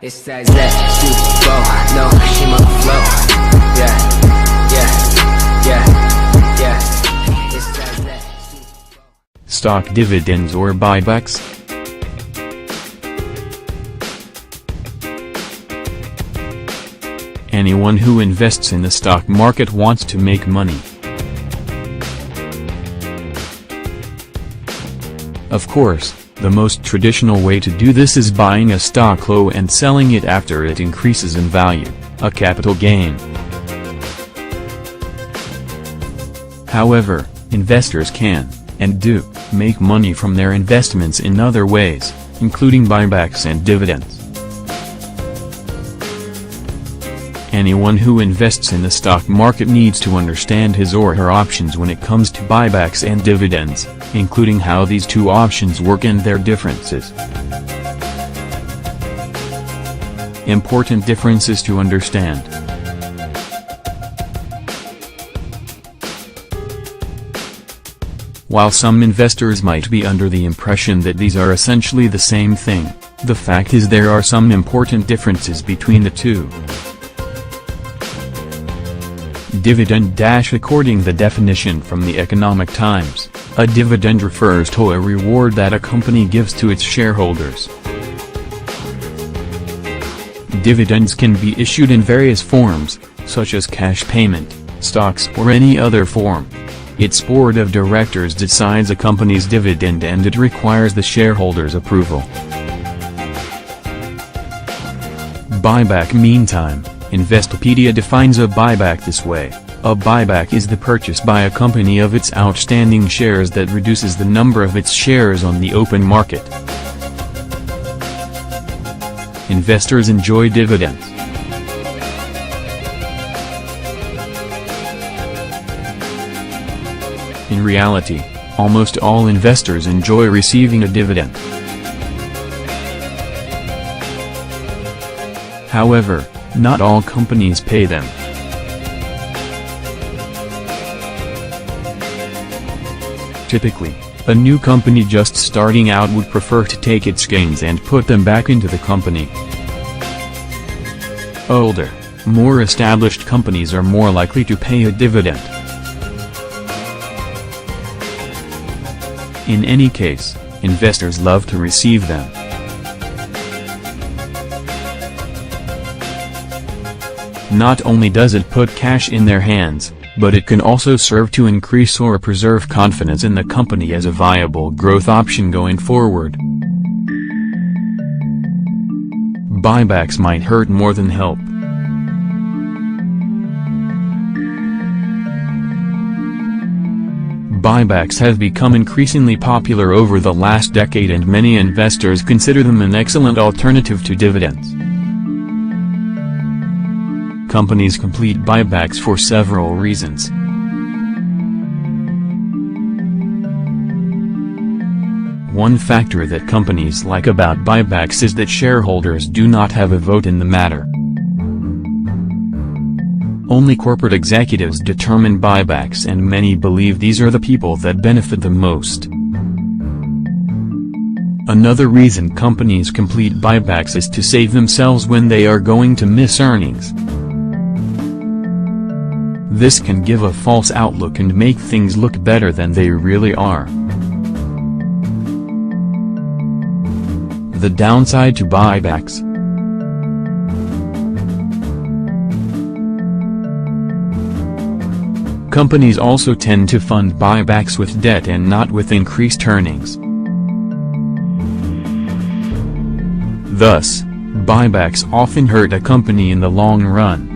It's that super flow, no, she my flow. Yeah, yeah, yeah, yeah. It's that super flow. Stock dividends or buybacks? Anyone who invests in the stock market wants to make money. Of course, the most traditional way to do this is buying a stock low and selling it after it increases in value, a capital gain. However, investors can, and do, make money from their investments in other ways, including buybacks and dividends. Anyone who invests in the stock market needs to understand his or her options when it comes to buybacks and dividends, including how these two options work and their differences. Important differences to understand. While some investors might be under the impression that these are essentially the same thing, the fact is there are some important differences between the two. Dividend - according the definition from the Economic Times, a dividend refers to a reward that a company gives to its shareholders. Dividends can be issued in various forms, such as cash payment, stocks or any other form. Its board of directors decides a company's dividend and it requires the shareholders' approval. Buyback. Meantime, Investopedia defines a buyback this way: a buyback is the purchase by a company of its outstanding shares that reduces the number of its shares on the open market. Investors enjoy dividends. In reality, almost all investors enjoy receiving a dividend. However, not all companies pay them. Typically, a new company just starting out would prefer to take its gains and put them back into the company. Older, more established companies are more likely to pay a dividend. In any case, investors love to receive them. Not only does it put cash in their hands, but it can also serve to increase or preserve confidence in the company as a viable growth option going forward. Buybacks might hurt more than help. Buybacks have become increasingly popular over the last decade and many investors consider them an excellent alternative to dividends. Companies complete buybacks for several reasons. One factor that companies like about buybacks is that shareholders do not have a vote in the matter. Only corporate executives determine buybacks, and many believe these are the people that benefit the most. Another reason companies complete buybacks is to save themselves when they are going to miss earnings. This can give a false outlook and make things look better than they really are. The downside to buybacks. Companies also tend to fund buybacks with debt and not with increased earnings. Thus, buybacks often hurt a company in the long run.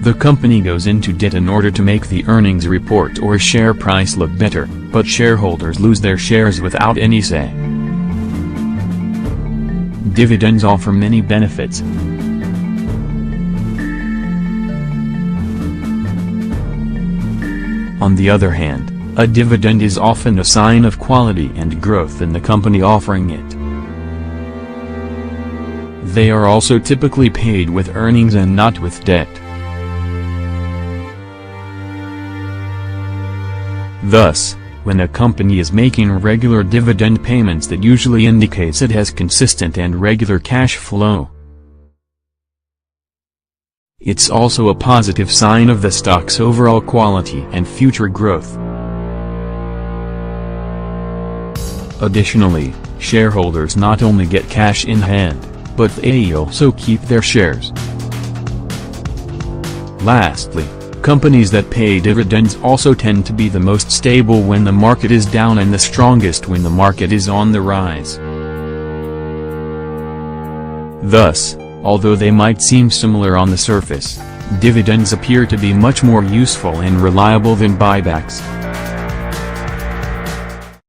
The company goes into debt in order to make the earnings report or share price look better, but shareholders lose their shares without any say. Dividends offer many benefits. On the other hand, a dividend is often a sign of quality and growth in the company offering it. They are also typically paid with earnings and not with debt. Thus, When a company is making regular dividend payments, that usually indicates it has consistent and regular cash flow. It's also a positive sign of the stock's overall quality and future growth. Additionally, shareholders not only get cash in hand, but they also keep their shares. Lastly, companies that pay dividends also tend to be the most stable when the market is down and the strongest when the market is on the rise. Thus, although they might seem similar on the surface, dividends appear to be much more useful and reliable than buybacks.